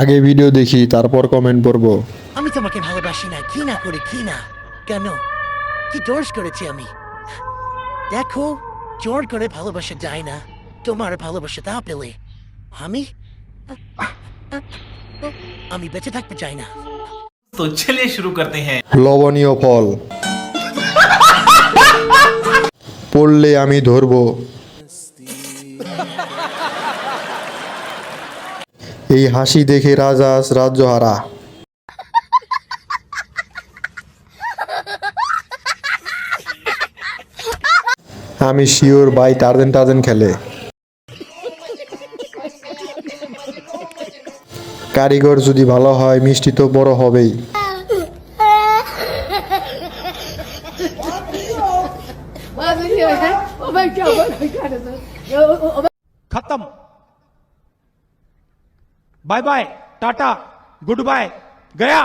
আগে ভিডিও দেখি তারপর কমেন্ট পড়ব। আমি তোমাকে ভালোবাসি না, কি না করে কি না, কেন, কি দোষ করেছি আমি? দেখো, জোর করে ভালোবাসা যায় না। তোমার ভালোবাসা তা পেলে আমি আমি বেঁচে থাকতে চাই না। तो चलिए शुरू करते हैं। লবণীয় ফল পড়লে আমি ধরব। এই হাসি দেখে রাজা আজ রাজ্যহারা। আমি শিওর ভাই টার্জেন টার্জেন খেলে। কারিগর যদি ভালো হয় মিষ্টি তো বড় হবেই। खत्म। Bye bye, tata, good bye, गया।